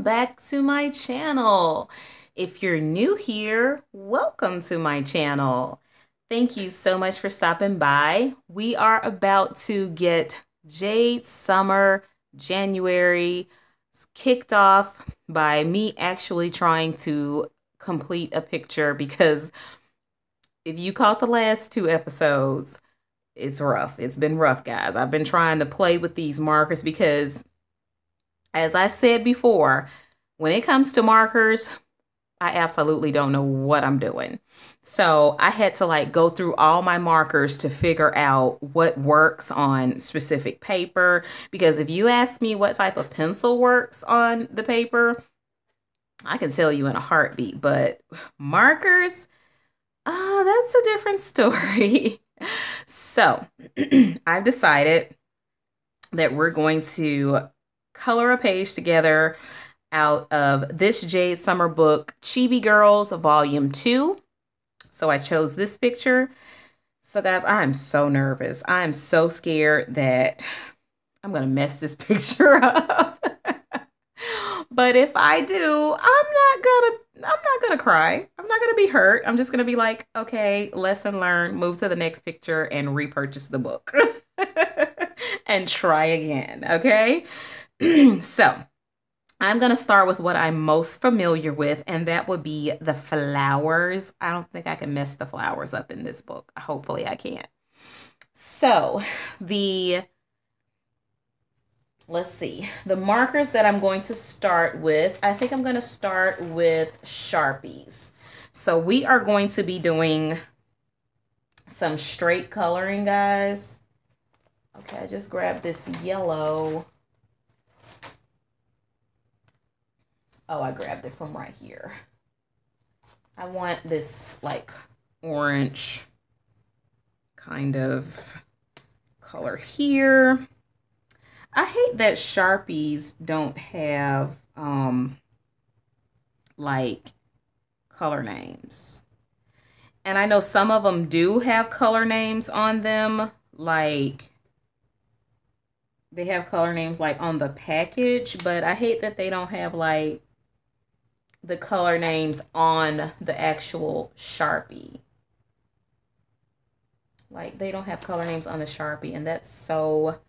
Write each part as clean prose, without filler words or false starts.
welcome back to my channel. If you're new here, welcome to my channel. Thank you so much for stopping by. We are about to get Jade Summer January kicked off by me actually trying to complete a picture, because if you caught the last two episodes, it's rough. It's been rough, guys. I've been trying to play with these markers because, as I've said before, when it comes to markers, I absolutely don't know what I'm doing. So I had to go through all my markers to figure out what works on specific paper. Because if you ask me what type of pencil works on the paper, I can tell you in a heartbeat. But markers, that's a different story. So I've decided that we're going to color a page together out of this Jade Summer book, Chibi Girls Volume 2. So I chose this picture. So guys, I'm so nervous. I'm so scared that I'm going to mess this picture up. But if I do, I'm not gonna cry. I'm not gonna be hurt. I'm just gonna be like, okay, lesson learned, move to the next picture and repurchase the book. And try again, okay? So I'm gonna start with what I'm most familiar with, and that would be the flowers. I don't think I can mess the flowers up in this book. Hopefully I can't. So let's see, the markers that I'm going to start with, I think I'm going to start with Sharpies. So we are going to be doing some straight coloring, guys. Okay, I just grabbed this yellow. Oh, I grabbed it from right here. I want this orange kind of color here. I hate that Sharpies don't have color names. And I know some of them do have color names on them. They have color names on the package, but I hate that they don't have the color names on the actual Sharpie. They don't have color names on the Sharpie, and that's so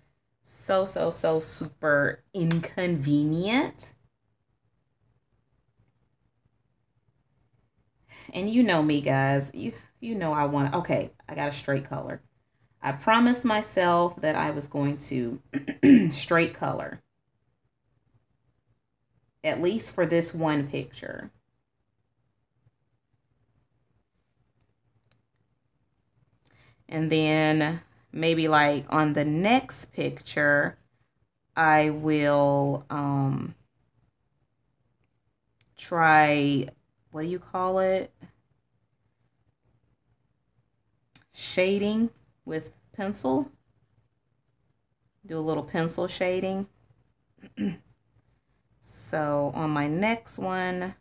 super inconvenient. And you know me, guys. You know I want, okay, I got a straight color. I promised myself that I was going to straight color, at least for this one picture. And then maybe on the next picture, I will try, what do you call it? Shading with pencil. Do a little pencil shading. So on my next one,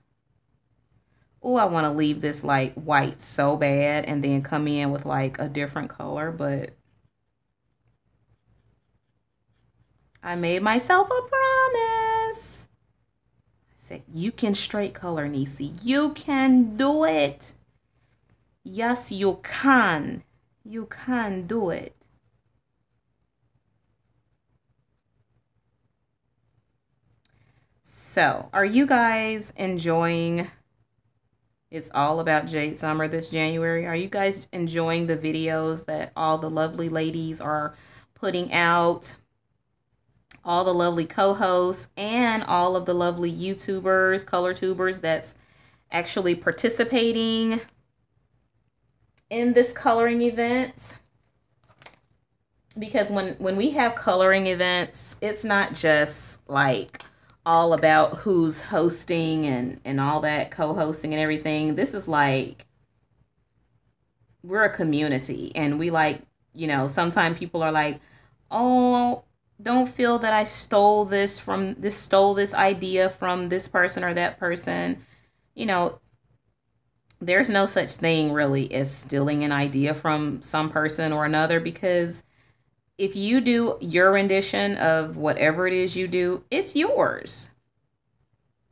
oh, I want to leave this white so bad and then come in with a different color, but I made myself a promise. I said, you can straight color, Nisi. You can do it. Yes, you can. You can do it. So, are you guys enjoying It's All About Jade Summer this January? Are you guys enjoying the videos that all the lovely ladies are putting out? All the lovely co-hosts and all of the lovely YouTubers, color tubers that's actually participating in this coloring event. Because when we have coloring events, it's not just all about who's hosting and all that, co-hosting and everything. This is we're a community, and we sometimes people are oh, don't feel that I stole this idea from this person or that person. There's no such thing really as stealing an idea from some person or another, because if you do your rendition of whatever it is you do, it's yours.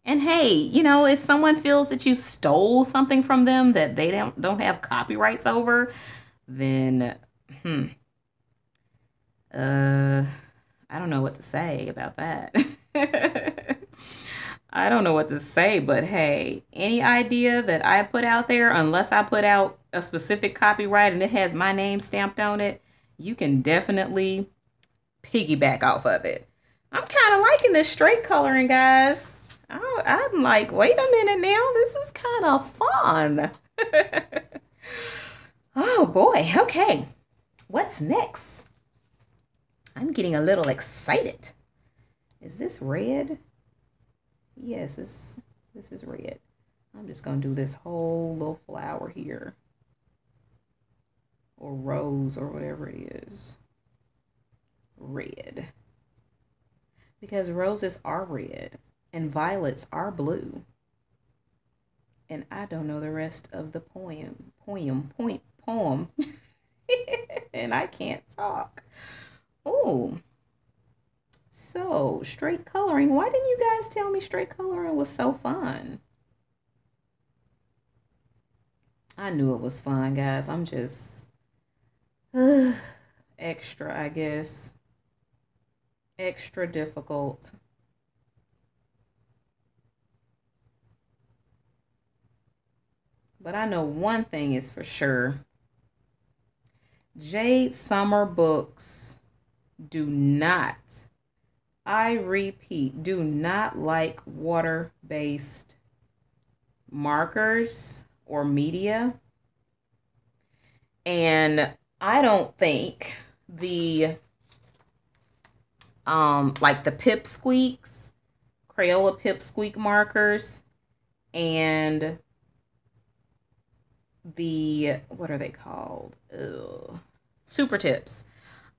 And hey, you know, if someone feels that you stole something from them that they don't have copyrights over, then uh I don't know what to say about that. I don't know what to say, but hey, any idea that I put out there, unless I put out a specific copyright and it has my name stamped on it, you can definitely piggyback off of it. I'm kind of liking this straight coloring, guys. I'm like, wait a minute now, this is kind of fun. Oh boy, okay. What's next? I'm getting a little excited. Is this red? Yes, this is red. I'm just going to do this whole little flower here. Or rose or whatever it is. Red. Because roses are red and violets are blue. And I don't know the rest of the poem. And I can't talk. Oh. So, straight coloring. Why didn't you guys tell me straight coloring was so fun? I knew it was fun, guys. I'm just extra, I guess. Extra difficult. But I know one thing is for sure. Jade Summer books do not, I repeat, do not like water-based markers or media. And I don't think the like the pipsqueaks, Crayola pipsqueak markers, and the, what are they called? Super tips.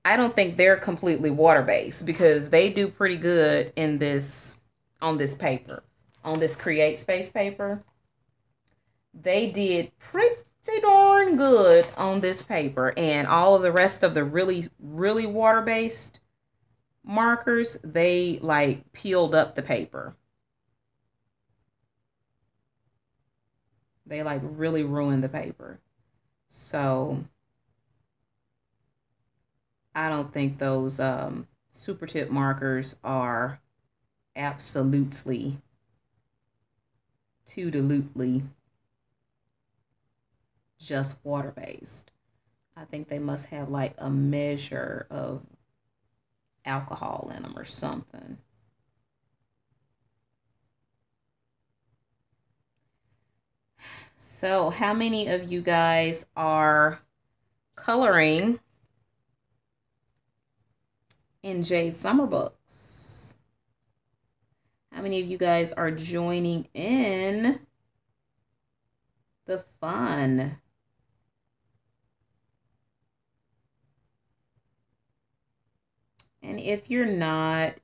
I don't think they're completely water-based because they do pretty good in this, on this paper, on this Create Space paper. They did pretty darn good on this paper, and all of the rest of the really, really water-based markers, they like peeled up the paper. They like really ruined the paper. So I don't think those super tip markers are absolutely just water-based. I think they must have like a measure of alcohol in them or something. So how many of you guys are coloring in Jade Summer books? How many of you guys are joining in the fun? And if you're not,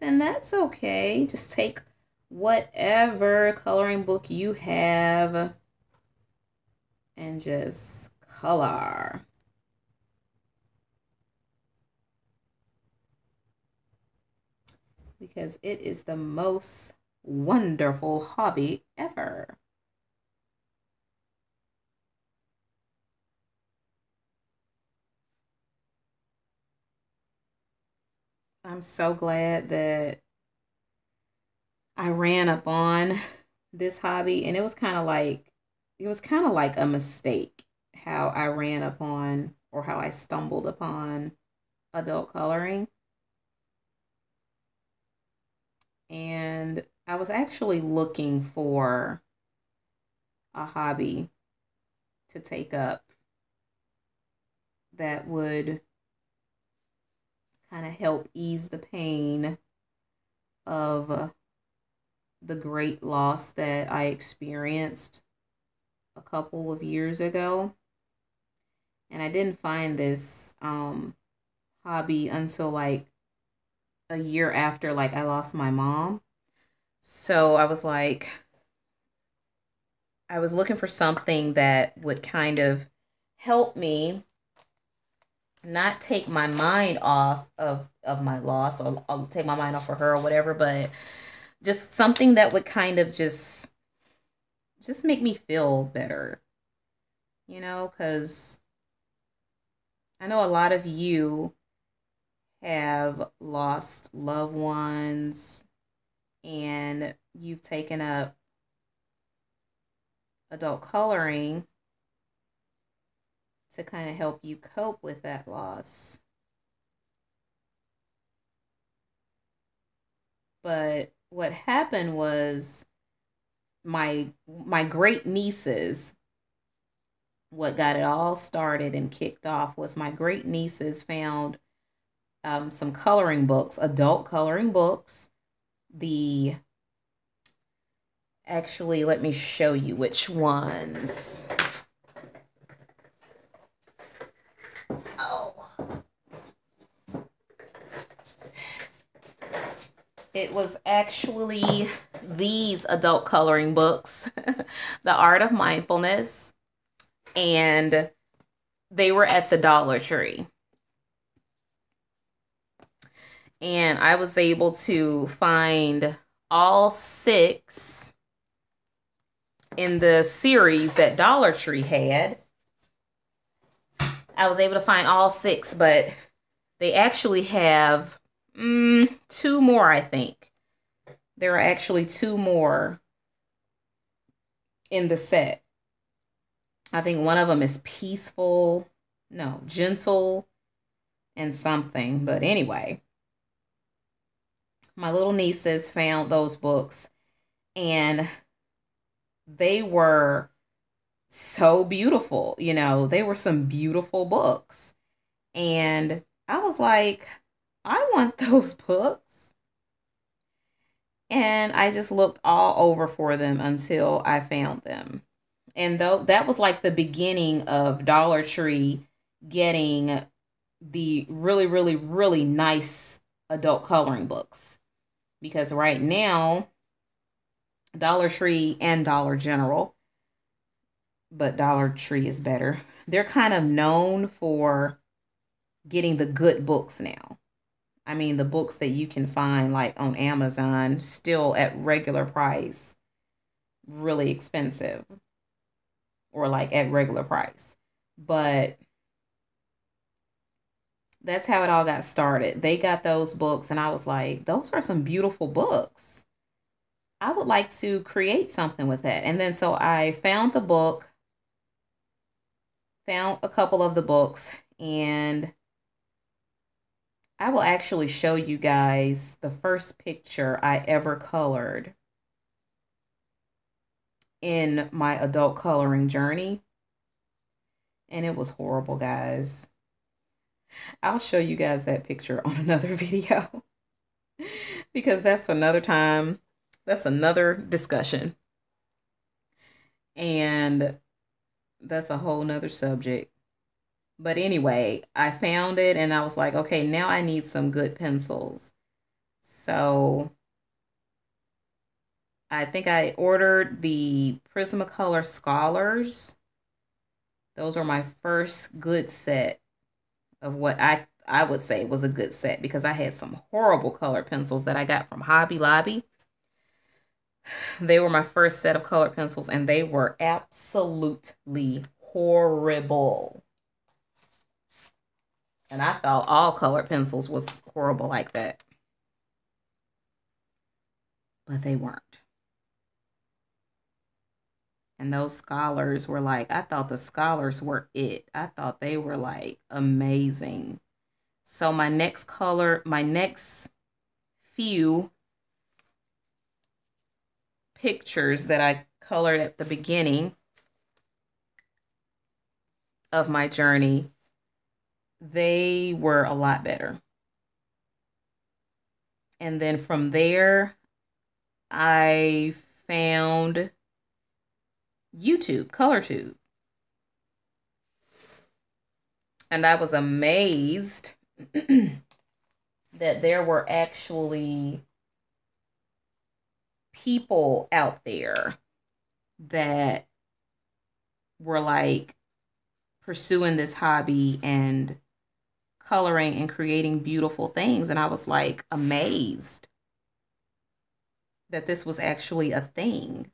then that's okay. Just take whatever coloring book you have and just color. Because it is the most wonderful hobby ever. I'm so glad that I ran up on this hobby, and it was kind of like a mistake how I ran upon, or how I stumbled upon, adult coloring. And I was actually looking for a hobby to take up that would kind of help ease the pain of the great loss that I experienced a couple of years ago. And I didn't find this hobby until like a year after like I lost my mom. So I was like, I was looking for something that would kind of help me not take my mind off of my loss, or I'll take my mind off of her or whatever, but Just something that would kind of just make me feel better, you know, because I know a lot of you have lost loved ones and you've taken up adult coloring to kind of help you cope with that loss. But what happened was my great nieces, what got it all started and kicked off was my great nieces found some coloring books, adult coloring books. The Actually, let me show you which ones. Oh. It was actually these adult coloring books, The Art of Mindfulness, and they were at the Dollar Tree. And I was able to find all 6 in the series that Dollar Tree had. I was able to find all 6, but they actually have 2 more, I think. There are actually 2 more in the set. I think one of them is peaceful, no, gentle, and something. But anyway, my little nieces found those books, and they were so beautiful. You know, they were some beautiful books. And I was like, I want those books. And I just looked all over for them until I found them. And though that was like the beginning of Dollar Tree getting the really, really, really nice adult coloring books. Because right now, Dollar Tree and Dollar General, but Dollar Tree is better, they're kind of known for getting the good books now. I mean, the books that you can find like on Amazon still at regular price, really expensive, or like at regular price. But that's how it all got started. They got those books and I was like, those are some beautiful books. I would like to create something with that. And then so I found the book, found a couple of the books, and I will actually show you guys the first picture I ever colored in my adult coloring journey. And it was horrible, guys. I'll show you guys that picture on another video because that's another time. That's another discussion. And that's a whole nother subject. But anyway, I found it and I was like, okay, now I need some good pencils. So I think I ordered the Prismacolor Scholars. Those are my first good set of what I would say was a good set, because I had some horrible colored pencils that I got from Hobby Lobby. They were my first set of colored pencils and they were absolutely horrible. And I thought all colored pencils was horrible like that. But they weren't. And those Scholars were like, I thought the Scholars were it. I thought they were like amazing. So my next few pictures that I colored at the beginning of my journey, they were a lot better. And then from there, I found YouTube, ColorTube. And I was amazed that there were actually people out there that were like pursuing this hobby and coloring and creating beautiful things. And I was like amazed. that this was actually a thing.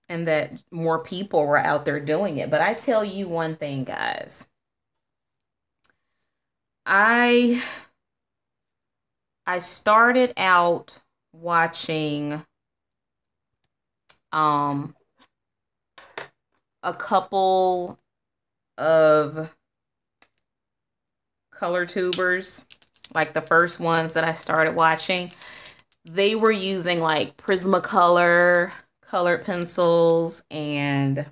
And that more people were out there doing it. But I tell you one thing, guys. I started out watching a couple of color tubers, like the first ones that I started watching. They were using like Prismacolor colored pencils and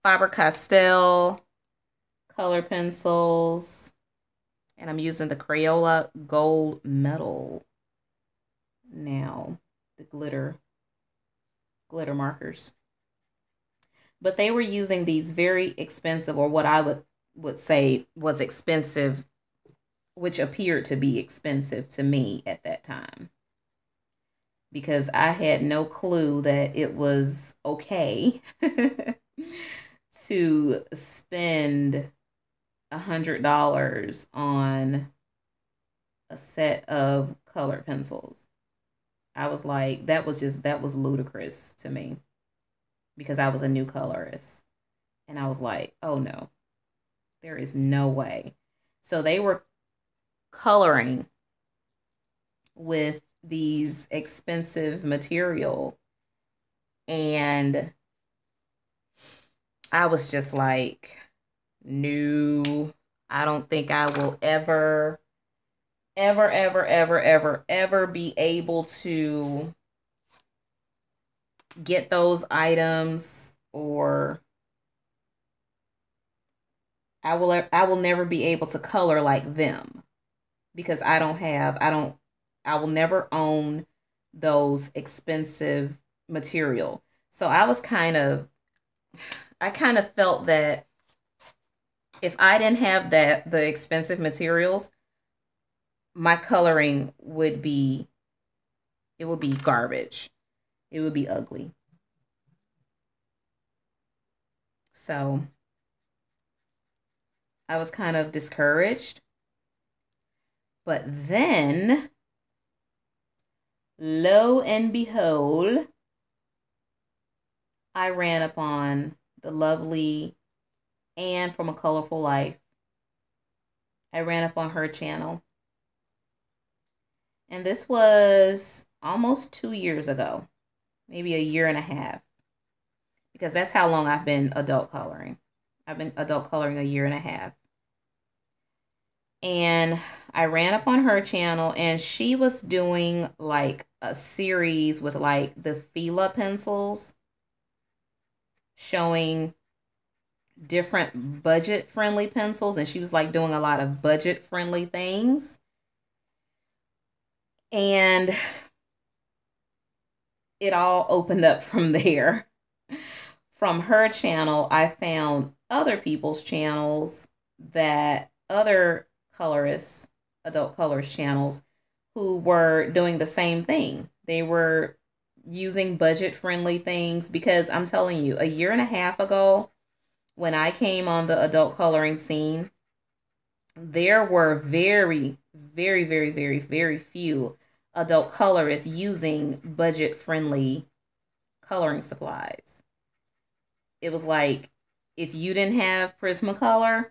Faber-Castell color pencils, and I'm using the Crayola Gold Metal now, the glitter markers. But they were using these very expensive, or what I would say was expensive, which appeared to be expensive to me at that time, because I had no clue that it was okay to spend $100 on a set of colored pencils. I was like, that was ludicrous to me, because I was a new colorist. And I was like, oh no, there is no way. So they were coloring with these expensive material, and I was just like, no, I don't think I will ever be able to get those items, or I will never be able to color like them, because I will never own those expensive material. So I kind of felt that if I didn't have the expensive materials, my coloring would be garbage. It would be ugly. So I was kind of discouraged. But then, lo and behold, I ran upon the lovely Anne from A Colorful Life. I ran upon her channel. And this was almost 2 years ago, maybe a year and a half, because that's how long I've been adult coloring. I've been adult coloring a year and a half. And I ran up on her channel, and she was doing like a series with like the Fila pencils, showing different budget friendly pencils. And she was like doing a lot of budget friendly things. And it all opened up from there. From her channel, I found other people's channels, that other colorists, adult colors channels, who were doing the same thing. They were using budget friendly things, because I'm telling you, a year and a half ago, when I came on the adult coloring scene, there were very, very, very, very, very few adult colorists using budget friendly coloring supplies. It was like, if you didn't have Prismacolor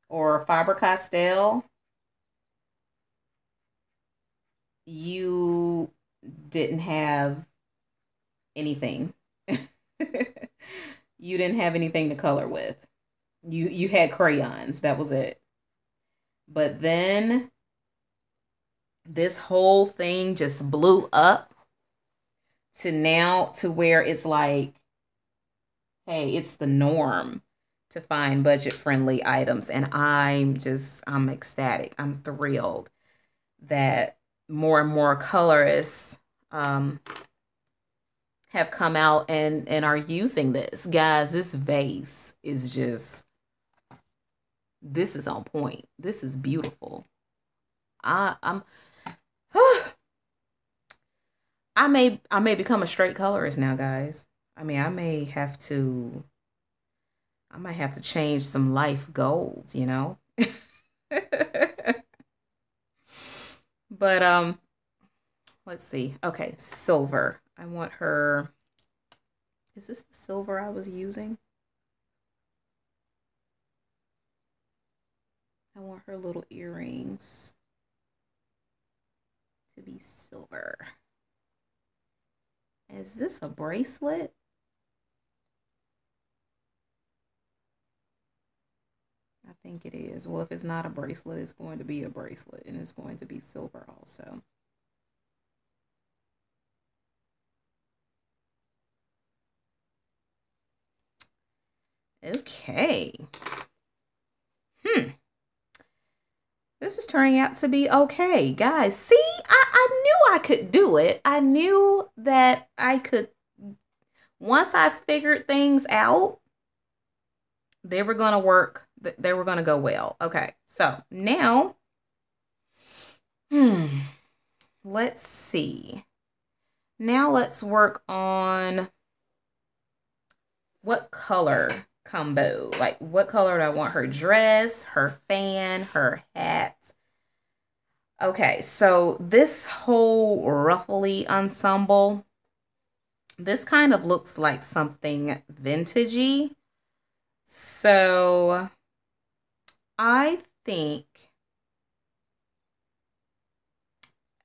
or Faber-Castell, you didn't have anything. You didn't have anything to color with. You had crayons. That was it. But then this whole thing just blew up to now, to where it's like, hey, it's the norm to find budget friendly items. And I'm ecstatic. I'm thrilled that more and more colorists have come out and are using this. Guys, this vase is just, this is on point. This is beautiful. I'm I may become a straight colorist now, guys. I mean, I might have to change some life goals, you know? But let's see. Okay, silver. I want her. Is this the silver I was using? I want her little earrings to be silver. Is this a bracelet? I think it is. Well, if it's not a bracelet, it's going to be a bracelet, and it's going to be silver also. Okay. This is turning out to be okay. Guys, see, I knew I could do it. I knew that I could. Once I figured things out, they were going to work. They were going to go well. Okay, so now, let's see. Now let's work on what color combo. Like, what color do I want her dress, her fan, her hat? Okay, so this whole ruffly ensemble, this kind of looks like something vintagey. So I think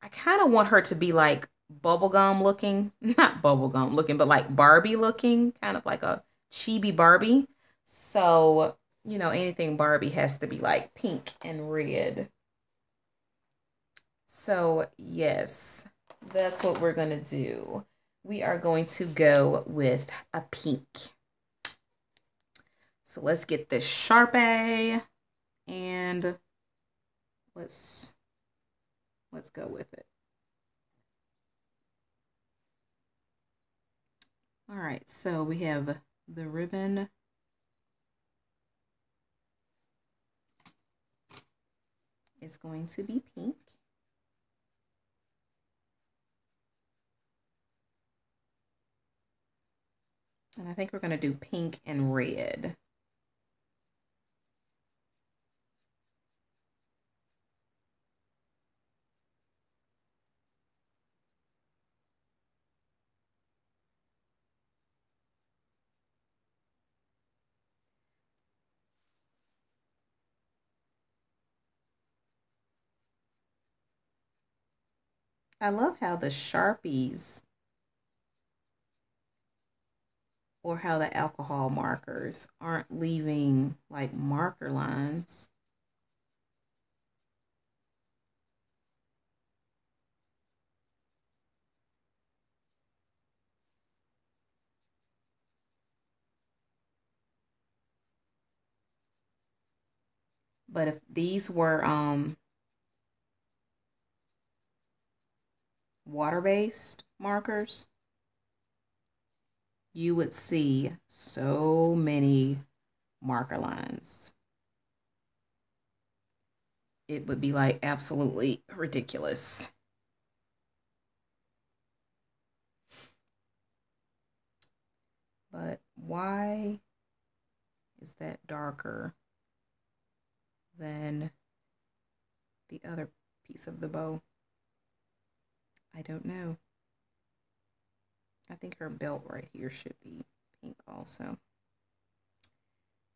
I kind of want her to be like bubblegum looking, not bubblegum looking, but like Barbie looking, kind of like a chibi Barbie. So, you know, anything Barbie has to be like pink and red. So, yes, that's what we're going to do. We are going to go with a pink. So let's get this Sharpie and let's go with it. All right, so we have the ribbon. It's going to be pink. And I think we're going to do pink and red. I love how the Sharpies or how the alcohol markers aren't leaving like marker lines. But if these were water-based markers, you would see so many marker lines. It would be like absolutely ridiculous. But why is that darker than the other piece of the bow? I don't know. I think her belt right here should be pink also.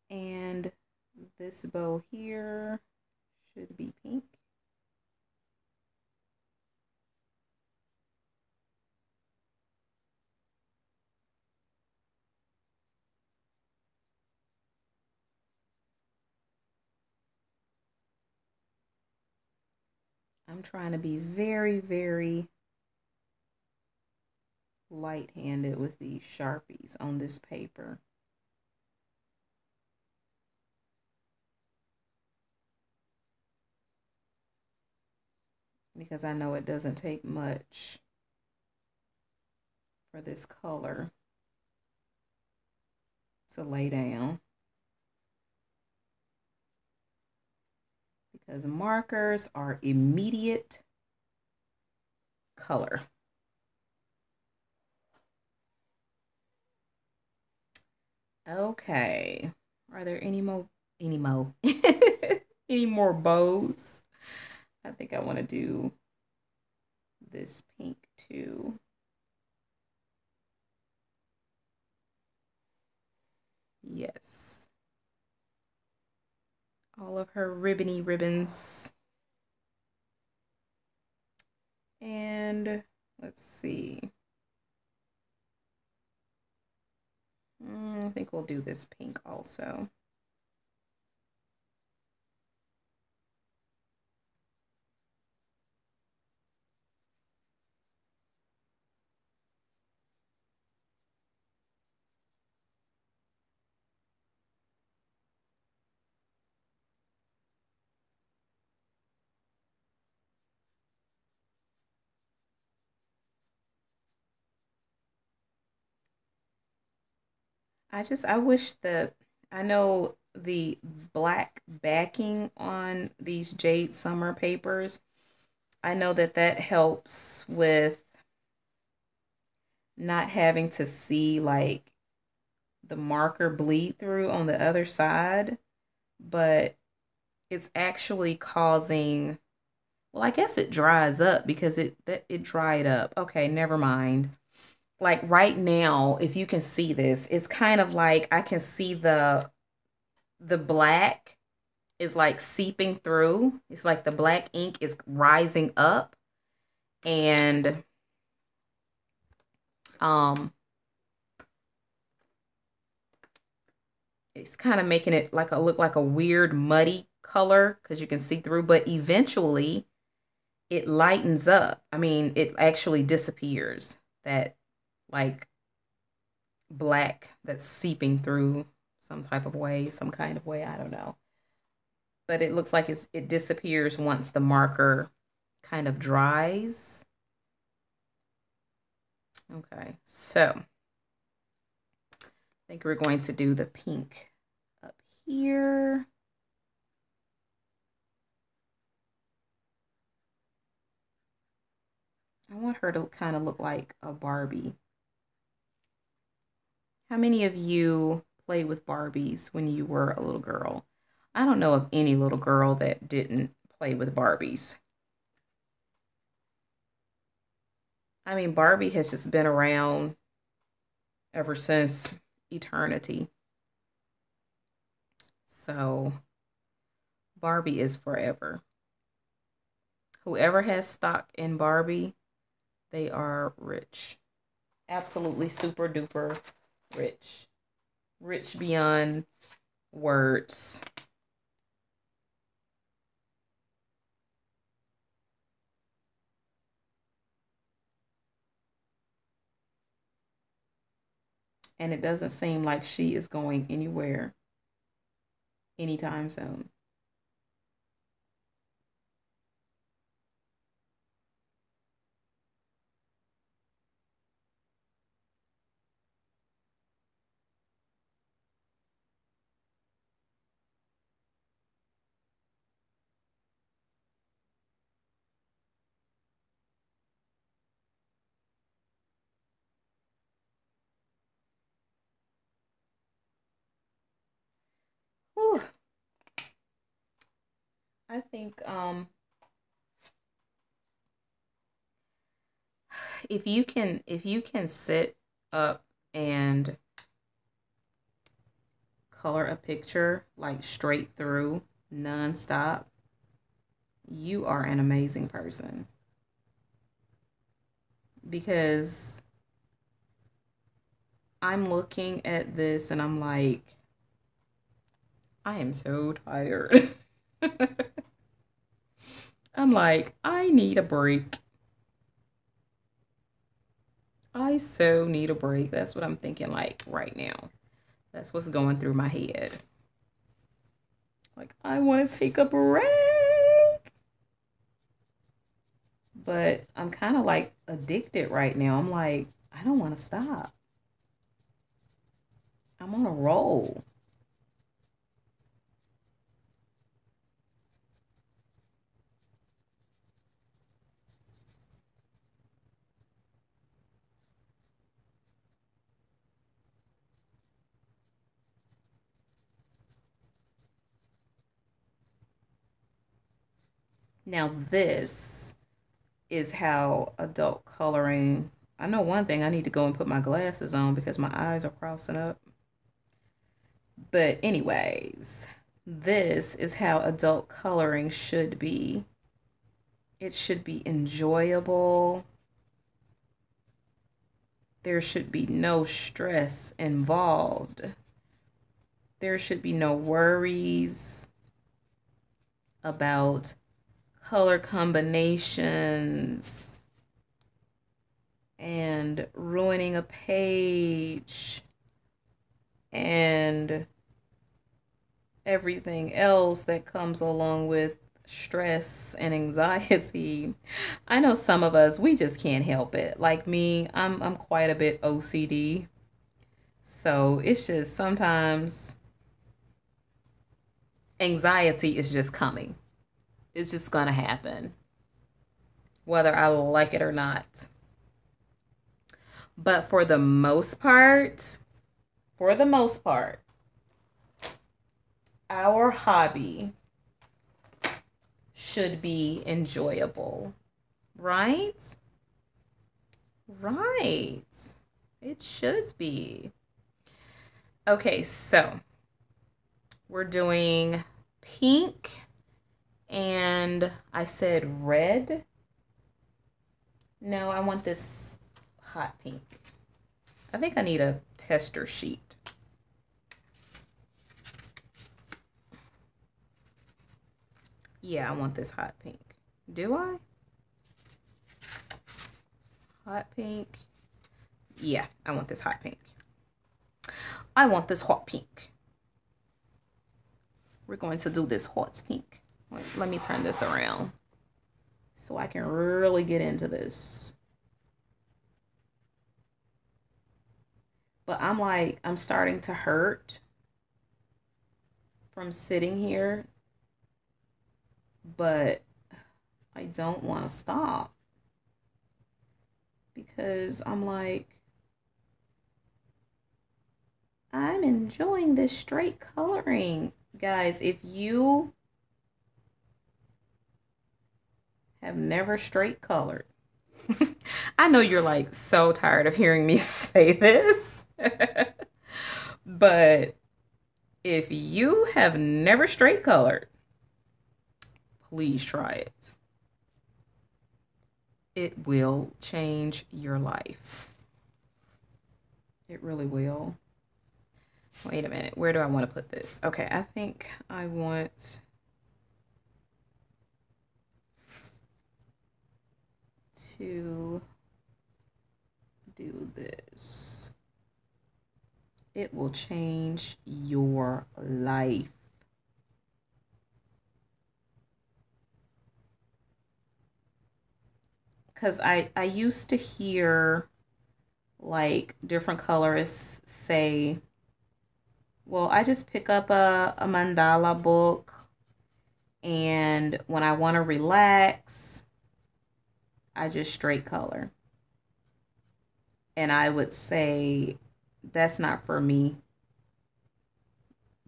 And this bow here should be pink. I'm trying to be very, very light-handed with these Sharpies on this paper. Because I know it doesn't take much for this color to lay down. Because markers are immediate color. Okay. Are there any more any more bows? I think I want to do this pink too. Yes. All of her ribbony ribbons. And let's see. I think we'll do this pink also. I wish I know the black backing on these Jade Summer papers. I know that helps with not having to see like the marker bleed through on the other side, but it's actually causing, well, I guess it dries up because it dried up. Okay, never mind. Like right now, if you can see this, it's kind of like I can see the black is like seeping through. It's like the black ink is rising up, and um it's kind of making it like look like a weird muddy color because you can see through, but eventually it lightens up. I mean, it actually disappears. That like black that's seeping through some type of way, some kind of way, I don't know. But it looks like it disappears once the marker kind of dries. Okay, so I think we're going to do the pink up here. I want her to kind of look like a Barbie. How many of you played with Barbies when you were a little girl? I don't know of any little girl that didn't play with Barbies. I mean, Barbie has just been around ever since eternity. So Barbie is forever. Whoever has stock in Barbie, they are rich. Absolutely super duper rich. Rich beyond words. And it doesn't seem like she is going anywhere anytime soon. Whew. I think if you can sit up and color a picture like straight through nonstop, you are an amazing person. Because I'm looking at this and I'm like, I am so tired. I'm like, I need a break. I so need a break. That's what I'm thinking like right now. That's what's going through my head. Like, I want to take a break. But I'm kind of like addicted right now. I'm like, I don't want to stop. I'm on a roll. Now, this is how adult coloring. I know one thing, I need to go and put my glasses on because my eyes are crossing up. But anyways, this is how adult coloring should be. It should be enjoyable. There should be no stress involved. There should be no worries about color combinations and ruining a page and everything else that comes along with stress and anxiety. I know some of us, we just can't help it. Like me, I'm quite a bit OCD. So it's just sometimes anxiety is just coming. It's just gonna happen, whether I like it or not. But for the most part, our hobby should be enjoyable, right? Right. It should be. Okay, so we're doing pink and I said red. No, I want this hot pink. I think I need a tester sheet. Yeah, I want this hot pink. Do I? Hot pink. Yeah, I want this hot pink. I want this hot pink. We're going to do this hot pink. Wait, let me turn this around so I can really get into this. But I'm starting to hurt from sitting here, but I don't want to stop because I'm enjoying this straight coloring. Guys, if you have never straight colored, I know you're like so tired of hearing me say this, but if you have never straight colored, please try it. It will change your life. It really will. Wait a minute. Where do I want to put this? Okay, I think I want to do this. It will change your life. Because I used to hear like different colorists say, well, I just pick up a mandala book, and when I want to relax, I just straight color. And I would say that's not for me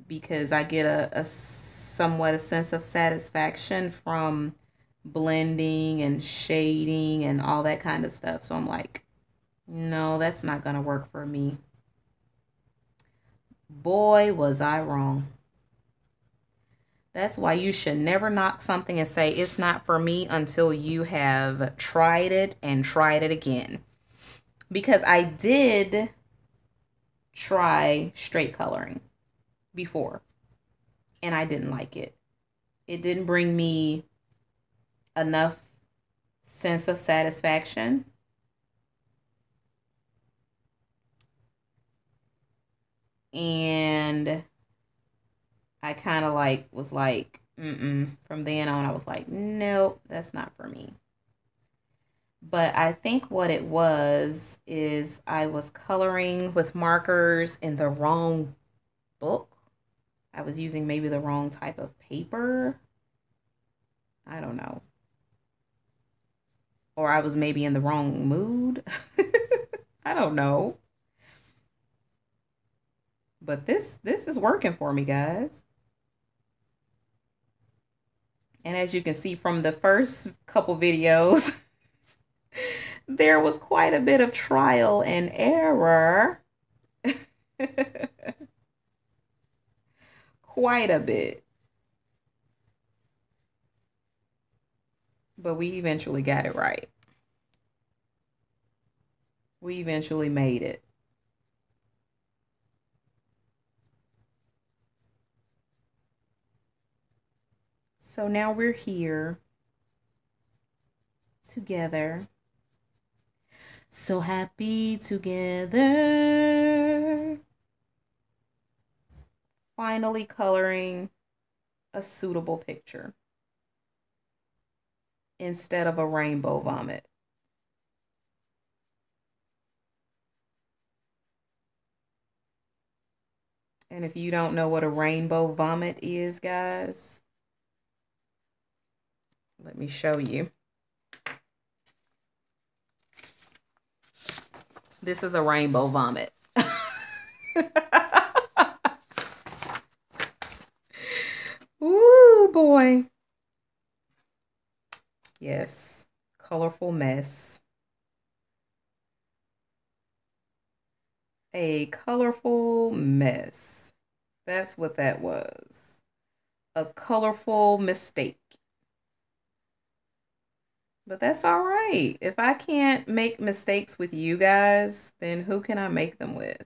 because I get a somewhat a sense of satisfaction from blending and shading and all that kind of stuff. So I'm like, no, that's not going to work for me. Boy, was I wrong. That's why you should never knock something and say it's not for me until you have tried it and tried it again. Because I did try straight coloring before and I didn't like it. It didn't bring me enough sense of satisfaction. And I kind of was like, From then on, I was like, nope, that's not for me. But I think what it was is I was coloring with markers in the wrong book. I was using maybe the wrong type of paper. I don't know. Or I was maybe in the wrong mood. I don't know. But this is working for me, guys. And as you can see from the first couple videos, there was quite a bit of trial and error. Quite a bit. But we eventually got it right. We eventually made it. So now we're here together. So happy together. Finally coloring a suitable picture instead of a rainbow vomit. And if you don't know what a rainbow vomit is, guys, let me show you. This is a rainbow vomit. Woo, boy. Yes, colorful mess. A colorful mess. That's what that was. A colorful mistake. But that's all right. If I can't make mistakes with you guys, then who can I make them with?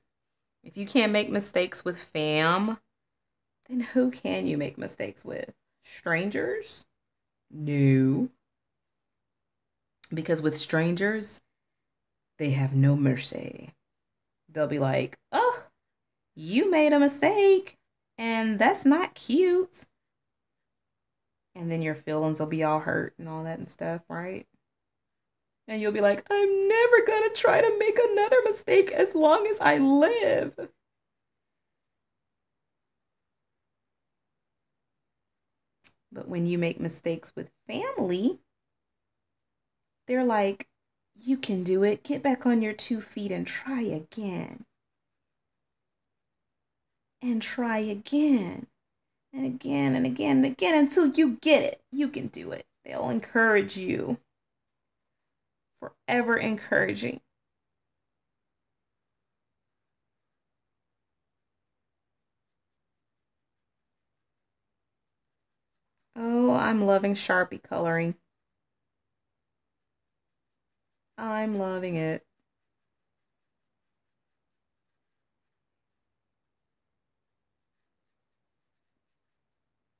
If you can't make mistakes with fam, then who can you make mistakes with? Strangers? No. Because with strangers, they have no mercy. They'll be like, oh, you made a mistake, and that's not cute. And then your feelings will be all hurt and all that and stuff, right? And you'll be like, I'm never gonna try to make another mistake as long as I live. But when you make mistakes with family, they're like, you can do it. Get back on your 2 feet and try again. And try again. And again and again and again until you get it. You can do it. They'll encourage you. Forever encouraging. Oh, I'm loving Sharpie coloring. I'm loving it.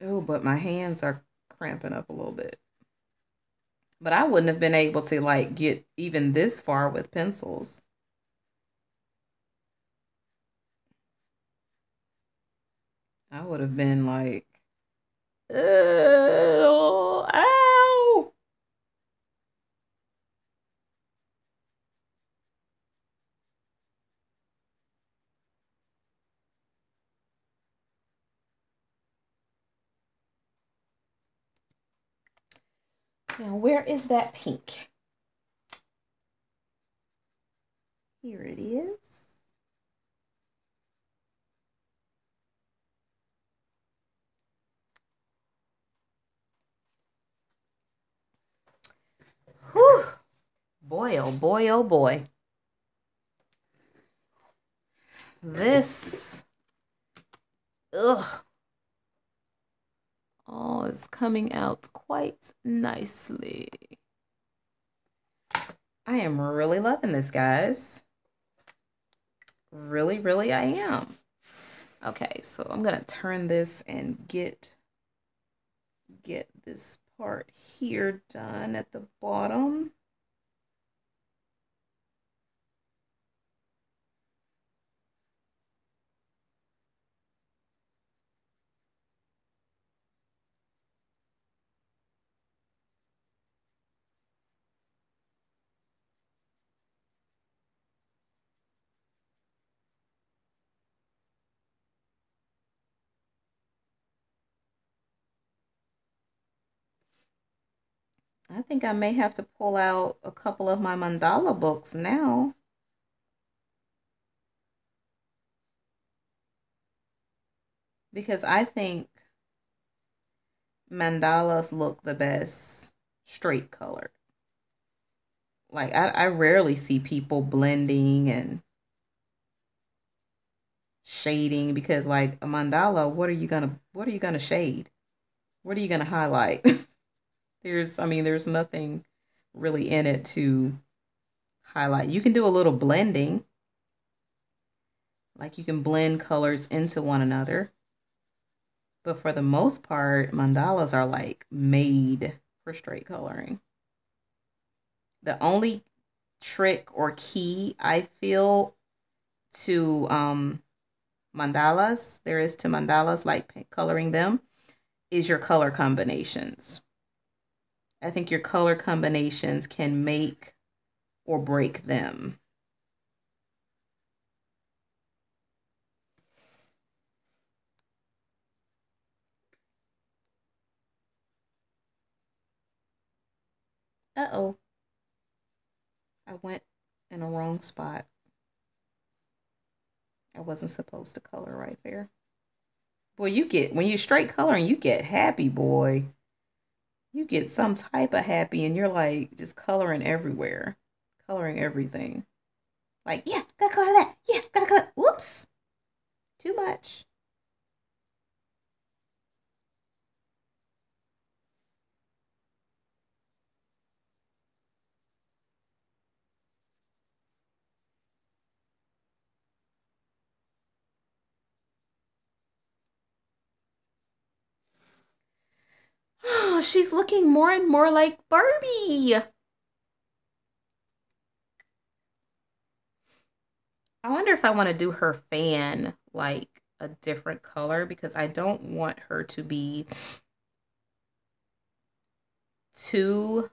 Oh, but my hands are cramping up a little bit. But I wouldn't have been able to like get even this far with pencils. I would have been like, oh, ow. Now, where is that pink? Here it is. Whew. Boy, oh boy, oh boy. This, ugh. Oh, it's coming out quite nicely. I am really loving this, guys. Really, really, I am. Okay, so I'm gonna turn this and get this part here done at the bottom. I think I may have to pull out a couple of my mandala books now. Because I think mandalas look the best straight colored. Like I rarely see people blending and shading because like a mandala, what are you gonna shade? What are you gonna highlight? There's nothing really in it to highlight. You can do a little blending. Like you can blend colors into one another. But for the most part, mandalas are like made for straight coloring. The only trick or key I feel to mandalas, there is to mandalas, like coloring them, is your color combinations. I think your color combinations can make or break them. Uh-oh, I went in a wrong spot. I wasn't supposed to color right there. Boy, when you straight coloring, you get happy, boy. You get some type of happy and you're like just coloring everywhere, coloring everything. Like, yeah, gotta color that. Yeah, gotta color. Whoops, too much. Oh, she's looking more and more like Barbie. I wonder if I want to do her fan like a different color because I don't want her to be too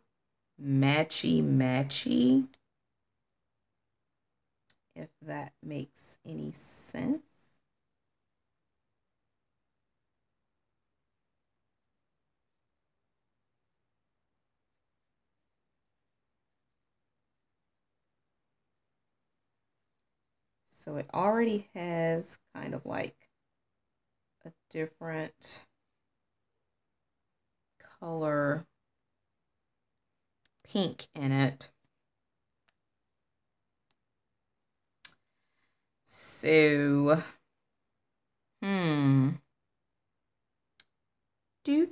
matchy, if that makes any sense. So it already has kind of like a different color pink in it. So, hmm. Do.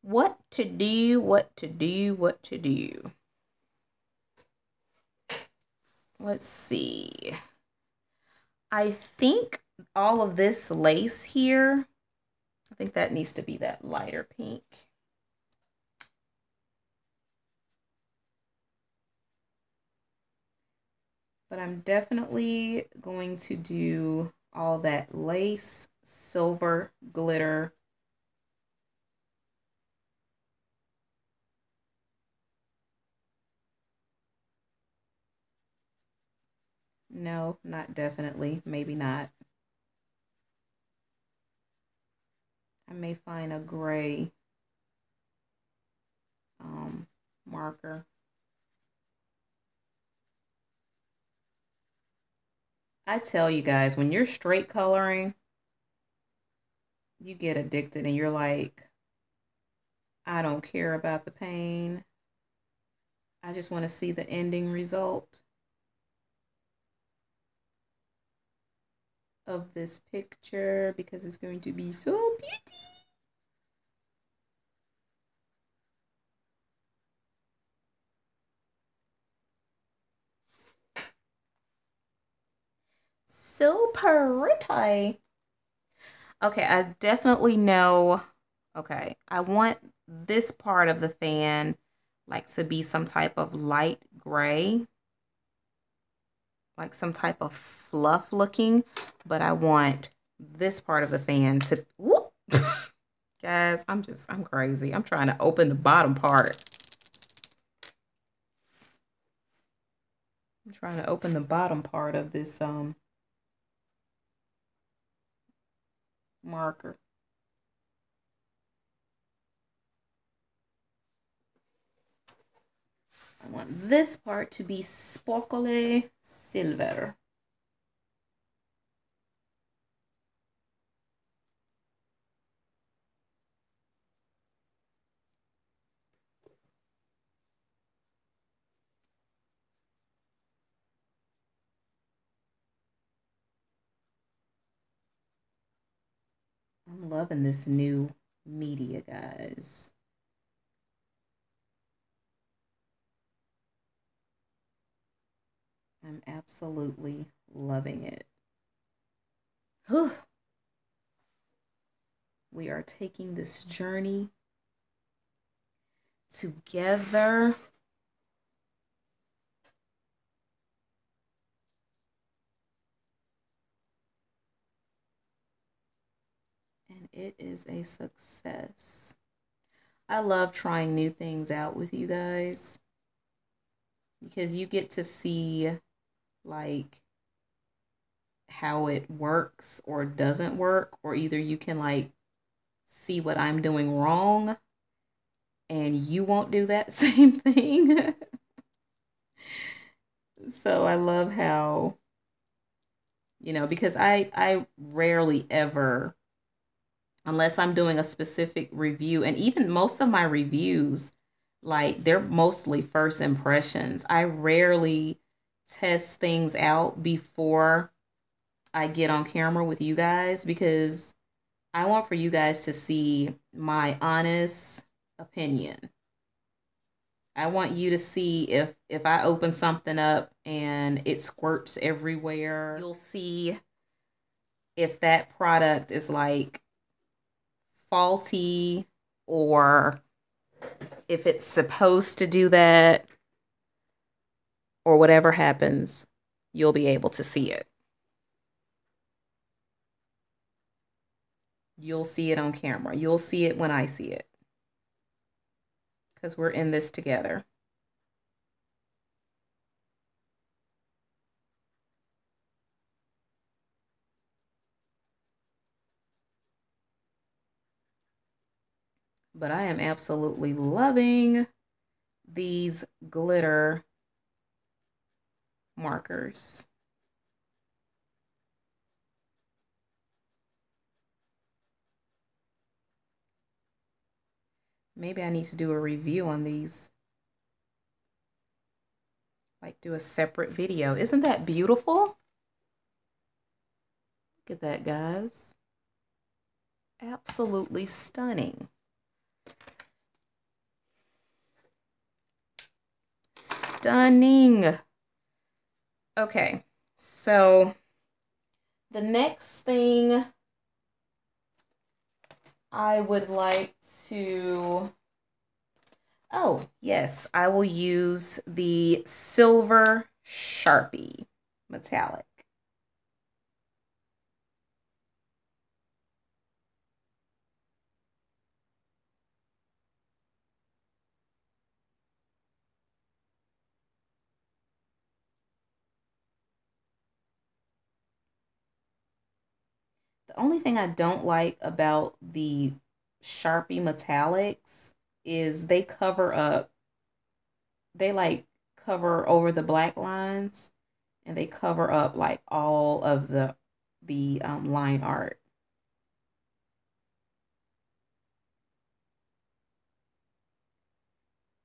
What to do, what to do, what to do. Let's see. I think all of this lace here, I think that needs to be that lighter pink. But I'm definitely going to do all that lace, silver, glitter. No, not definitely. Maybe not. I may find a gray marker. I tell you guys, when you're straight coloring, you get addicted and you're like, I don't care about the pain. I just want to see the ending result of this picture because it's going to be so pretty. So pretty. Okay, I definitely know. Okay, I want this part of the fan like to be some type of light gray, like some type of fluff looking, but I want this part of the fan to, whoop. Guys, I'm crazy. I'm trying to open the bottom part. I'm trying to open the bottom part of this marker. I want this part to be sparkly silver. loving this new media, guys. I'm absolutely loving it. Whew. We are taking this journey together. And it is a success. I love trying new things out with you guys because you get to see like how it works or doesn't work, or either you can like see what I'm doing wrong and you won't do that same thing. So I love how, because I rarely ever, unless I'm doing a specific review, and even most of my reviews, like they're mostly first impressions. I rarely test things out before I get on camera with you guys because I want for you guys to see my honest opinion. I want you to see if I open something up and it squirts everywhere. You'll see if that product is like faulty or if it's supposed to do that or whatever happens, you'll be able to see it. You'll see it on camera. You'll see it when I see it. Because we're in this together. But I am absolutely loving these glitter markers. Maybe I need to do a review on these. Like do a separate video. Isn't that beautiful? Look at that, guys. Absolutely stunning. Stunning. Okay, so the next thing I would like to, oh yes, I will use the silver Sharpie metallic. The only thing I don't like about the Sharpie metallics is they cover up, they like cover over the black lines and they cover up like all of the line art.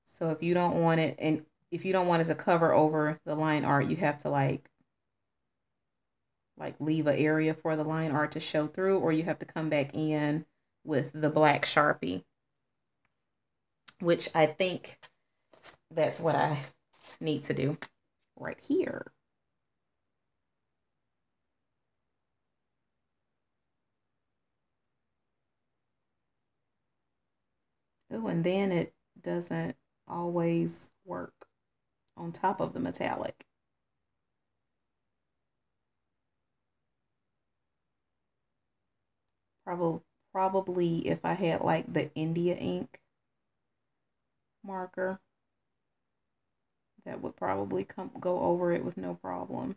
So if you don't want it, and if you don't want it to cover over the line art, you have to like leave an area for the line art to show through, or you have to come back in with the black Sharpie, which I think that's what I need to do right here. Oh, and then it doesn't always work on top of the metallic. Probably if I had like the India ink marker, that would probably go over it with no problem.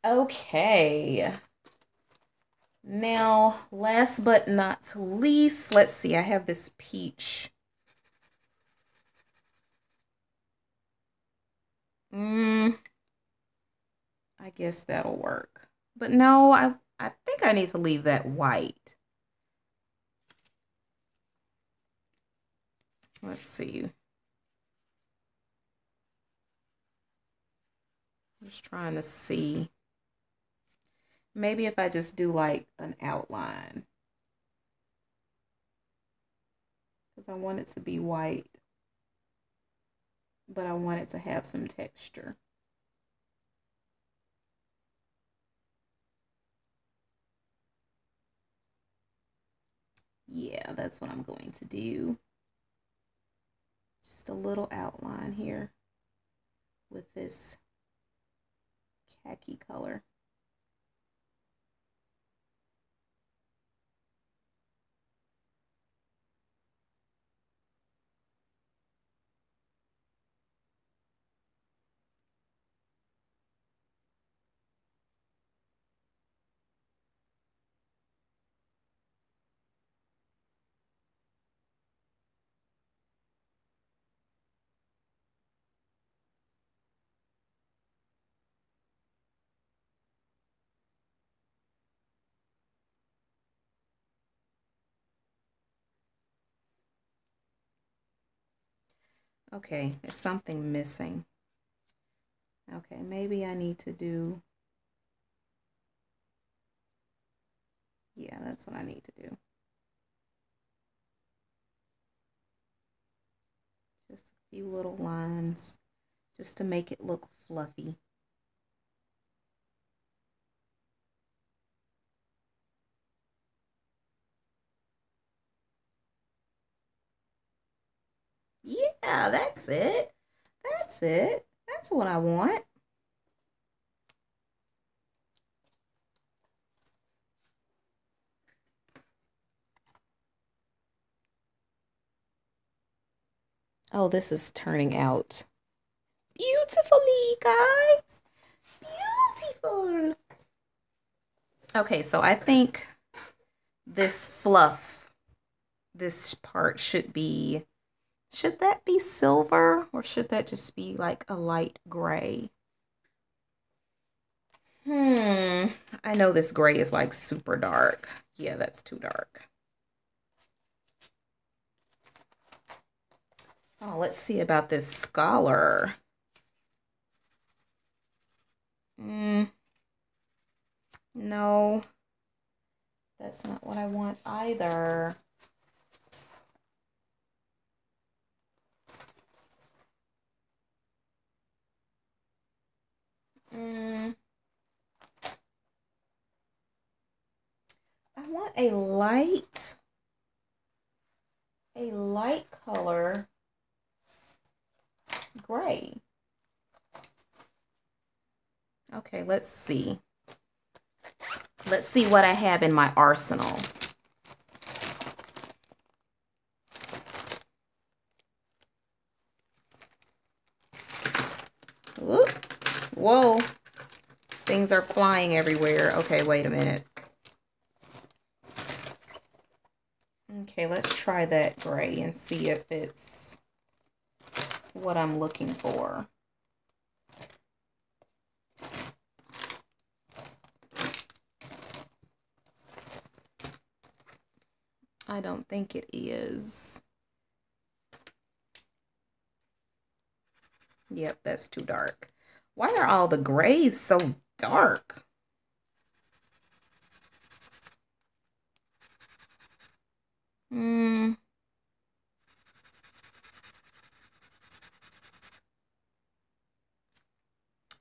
Okay. Now, last but not least, let's see. I have this peach. I guess that'll work. But no, I think I need to leave that white. Let's see. Just trying to see. Maybe if I just do like an outline. Because I want it to be white. But I want it to have some texture. Yeah, that's what I'm going to do. Just a little outline here with this khaki color. Okay, there's something missing. Okay, maybe I need to do, yeah, that's what I need to do. Just a few little lines just to make it look fluffy. Yeah, that's it. That's it. That's what I want. Oh, this is turning out beautifully, guys. Beautiful. Okay, so I think this fluff, this part should that be silver or should that just be like a light gray? I know this gray is like super dark. Yeah, that's too dark. Oh, let's see about this scholar. No, that's not what I want either. I want a light color gray. Okay, let's see. Let's see what I have in my arsenal. Ooh, whoa. Things are flying everywhere. Okay, wait a minute. Okay, let's try that gray and see if it's what I'm looking for. I don't think it is. Yep, that's too dark. Why are all the grays so dark?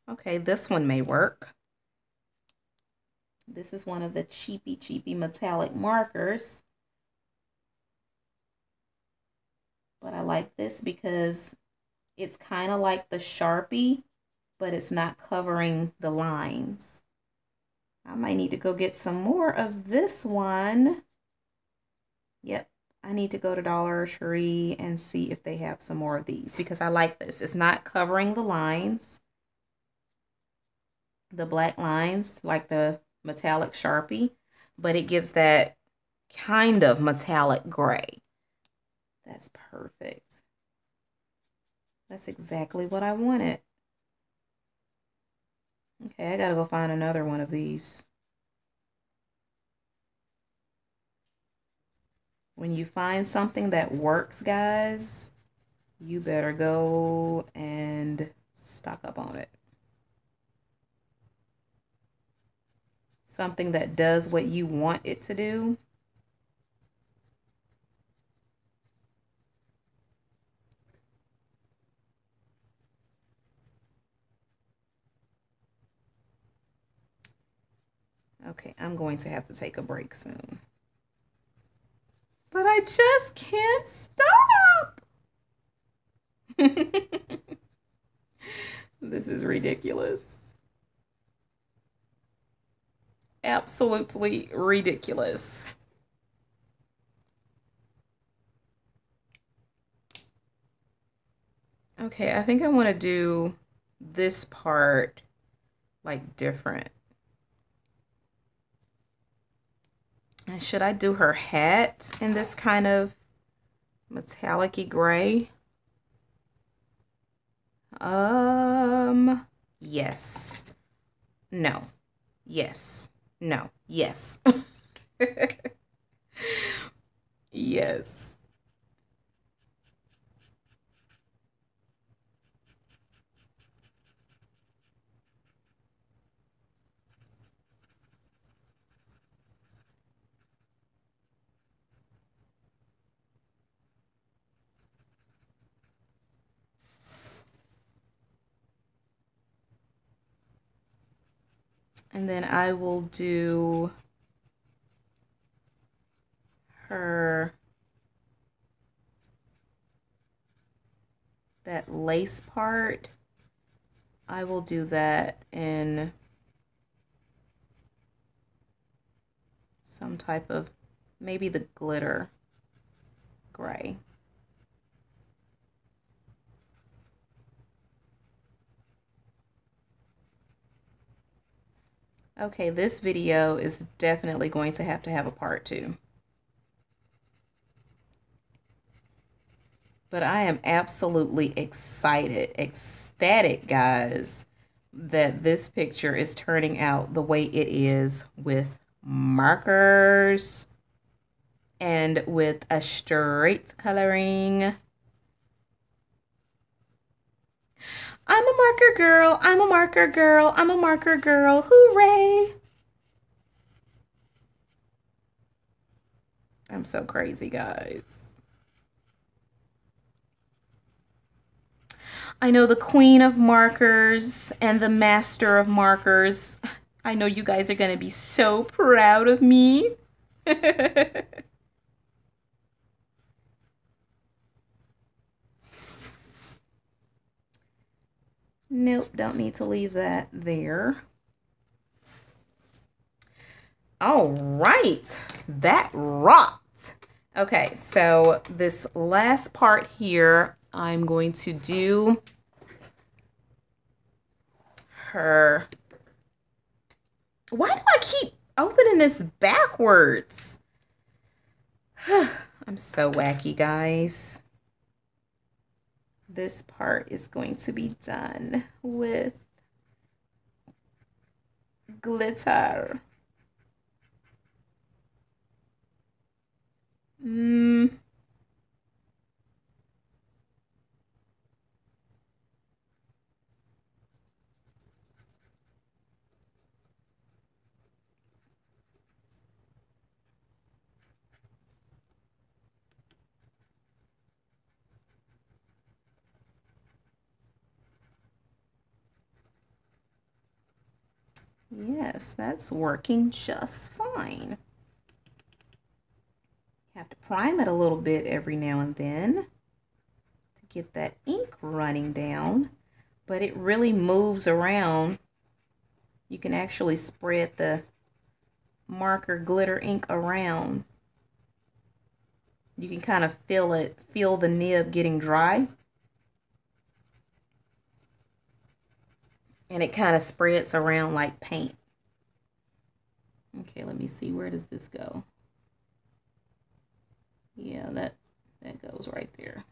Okay, this one may work. This is one of the cheapy metallic markers. But I like this because it's kind of like the Sharpie, but it's not covering the lines. I might need to go get some more of this one. Yep, I need to go to Dollar Tree and see if they have some more of these because I like this. It's not covering the lines, the black lines like the metallic Sharpie, but it gives that kind of metallic gray. That's perfect. That's exactly what I wanted. Okay, I gotta go find another one of these. When you find something that works, guys, you better go and stock up on it. something that does what you want it to do. Okay, I'm going to have to take a break soon. But I just can't stop. This is ridiculous. Absolutely ridiculous. Okay, I think I want to do this part like different. And should I do her hat in this kind of metallic-y gray? Yes. No. Yes. No. Yes. Yes. And then I will do her, that lace part. I will do that in some type of, maybe the glitter gray. Okay, this video is definitely going to have a part 2. But I am absolutely excited, ecstatic, guys, that this picture is turning out the way it is with markers and with a straight coloring. I'm a marker girl. I'm a marker girl. I'm a marker girl. Hooray! I'm so crazy, guys. I know the queen of markers and the master of markers. I know you guys are going to be so proud of me. Nope, don't need to leave that there. All right, that rocked. Okay, so this last part here, I'm going to do her. Why do I keep opening this backwards? I'm so wacky, guys. This part is going to be done with glitter. Yes, that's working just fine. Have to prime it a little bit every now and then to get that ink running down, but it really moves around. You can actually spread the marker glitter ink around. You can kind of feel the nib getting dry. And it kind of spreads around like paint. Okay, let me see. Where does this go? Yeah, that goes right there.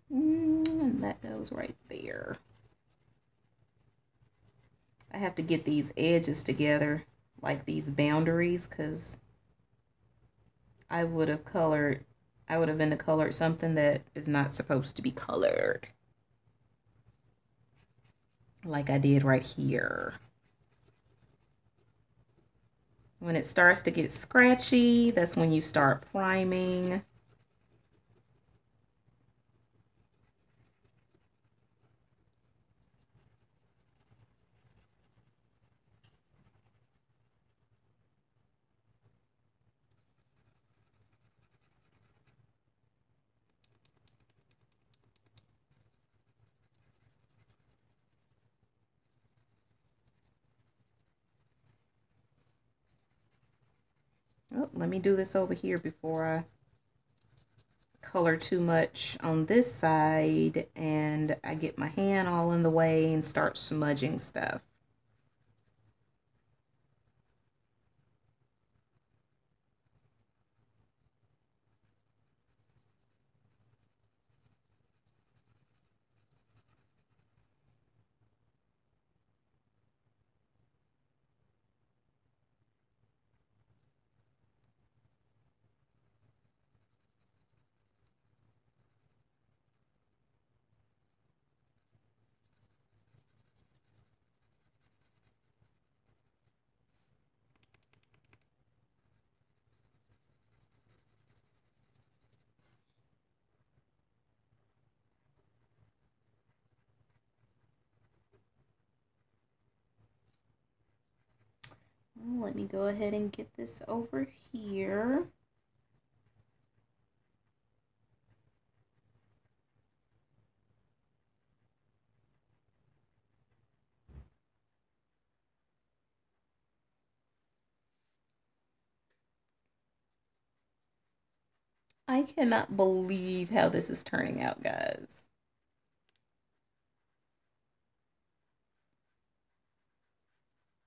And that goes right there. I have to get these edges together, like these boundaries, because I would have colored, I would have been colored something that is not supposed to be colored. Like I did right here. When it starts to get scratchy, that's when you start priming. Oh, let me do this over here before I color too much on this side and I get my hand all in the way and start smudging stuff. Well, let me go ahead and get this over here. I cannot believe how this is turning out, guys.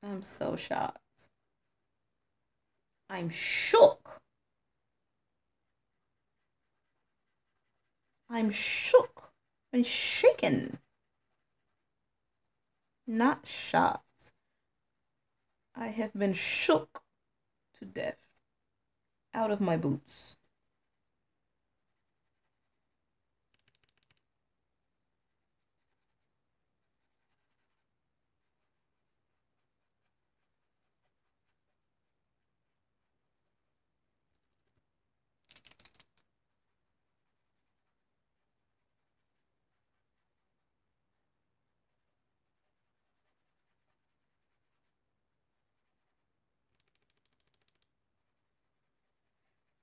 I'm so shocked. I'm shook. I'm shook and shaken. Not shocked. I have been shook to death. Out of my boots.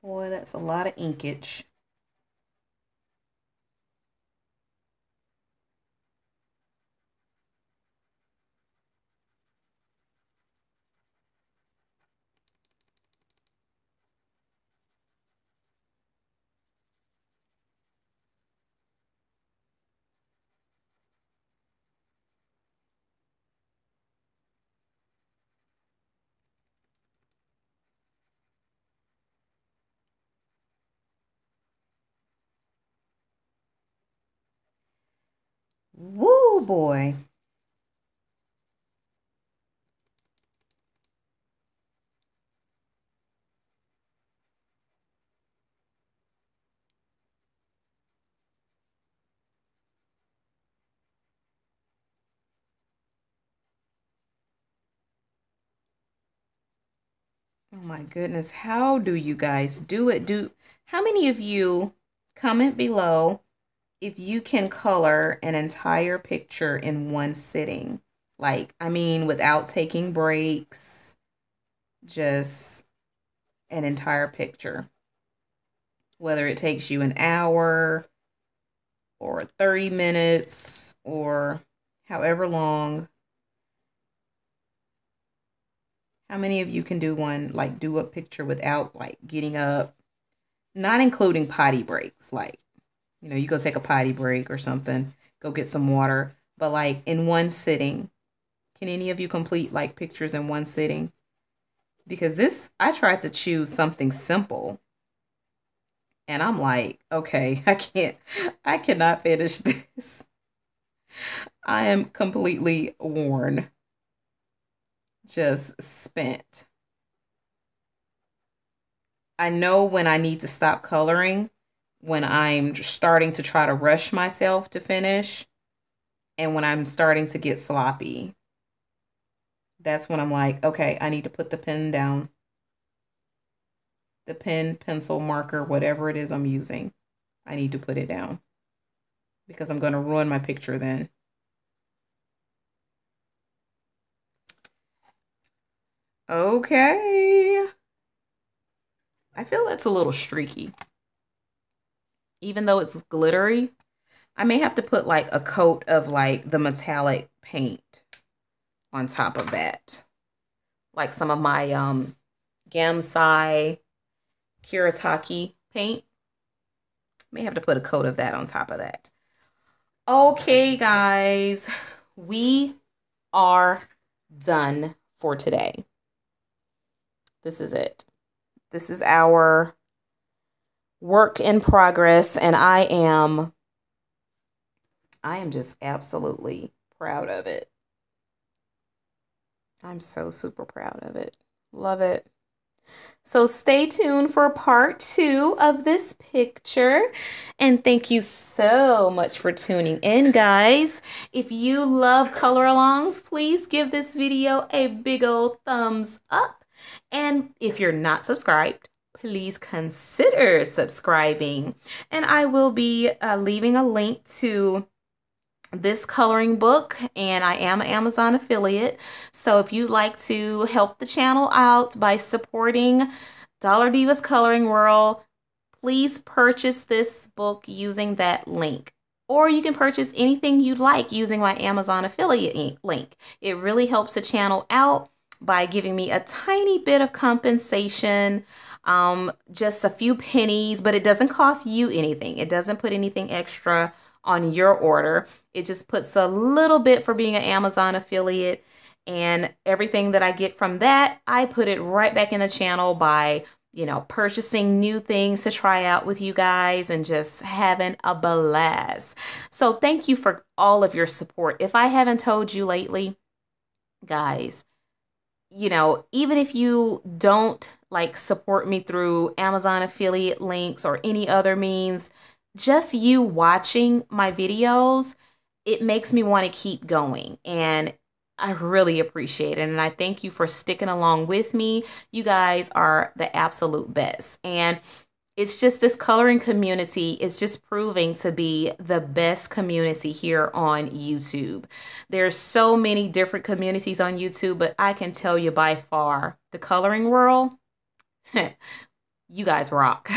Boy, that's a lot of inkage. Woo, boy. Oh my goodness. How do you guys do it? How many of you comment below if you can color an entire picture in one sitting? Like, I mean, without taking breaks, just an entire picture. Whether it takes you an hour or 30 minutes or however long. How many of you can do one, like do a picture without like getting up, not including potty breaks? Like, you go take a potty break or something, go get some water, but like in one sitting. Can any of you complete like pictures in one sitting? Because I tried to choose something simple and I'm like, okay, I cannot finish this. I am completely worn, just spent. I know when I need to stop coloring, when I'm starting to try to rush myself to finish, and when I'm starting to get sloppy. That's when I'm like, okay, I need to put the pen down. The pen, pencil, marker, whatever it is I'm using, I need to put it down because I'm going to ruin my picture then. Okay. I feel that's a little streaky. Even though it's glittery, I may have to put like a coat of like the metallic paint on top of that. Like some of my Gamsai Kiritaki paint. May have to put a coat of that on top of that. Okay, guys, we are done for today. This is it. This is our work in progress, and I am just absolutely proud of it. I'm so super proud of it. Love it. So stay tuned for part 2 of this picture. And thank you so much for tuning in, guys. If you love color alongs, please give this video a big old thumbs up. And if you're not subscribed, please consider subscribing. And I will be leaving a link to this coloring book, and I am an Amazon affiliate. So if you'd like to help the channel out by supporting Dollar Divas Coloring World, please purchase this book using that link. Or you can purchase anything you'd like using my Amazon affiliate link. It really helps the channel out by giving me a tiny bit of compensation, just a few pennies, but it doesn't cost you anything. It doesn't put anything extra on your order. It just puts a little bit for being an Amazon affiliate, and everything that I get from that, I put it right back in the channel by, you know, purchasing new things to try out with you guys and just having a blast. So thank you for all of your support. If I haven't told you lately, guys, you know, even if you don't like support me through Amazon affiliate links or any other means, just you watching my videos, it makes me want to keep going. And I really appreciate it. And I thank you for sticking along with me. You guys are the absolute best. And it's just this coloring community is just proving to be the best community here on YouTube. There's so many different communities on YouTube, but I can tell you by far, the coloring world, you guys rock.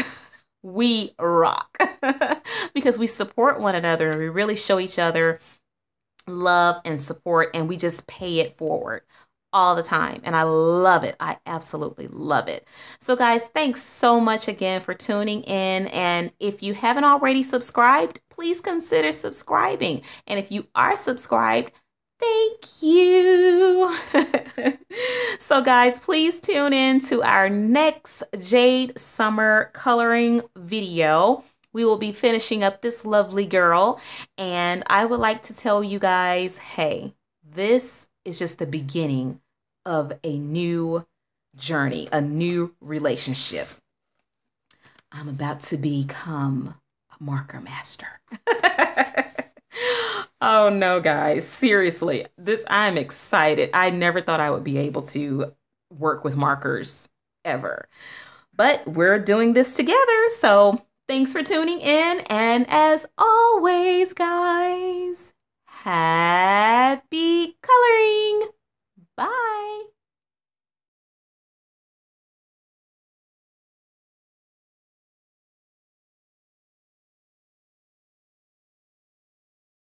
We rock because we support one another and we really show each other love and support, and we just pay it forward all the time. And I love it. I absolutely love it. So guys, thanks so much again for tuning in. And if you haven't already subscribed, please consider subscribing. And if you are subscribed, thank you. So guys, please tune in to our next Jade Summer coloring video. We will be finishing up this lovely girl. And I would like to tell you guys, hey, this is just the beginning of a new journey, a new relationship. I'm about to become a marker master. Oh no, guys, seriously, I'm excited. I never thought I would be able to work with markers ever, but we're doing this together. So thanks for tuning in. And as always, guys, happy coloring. Bye.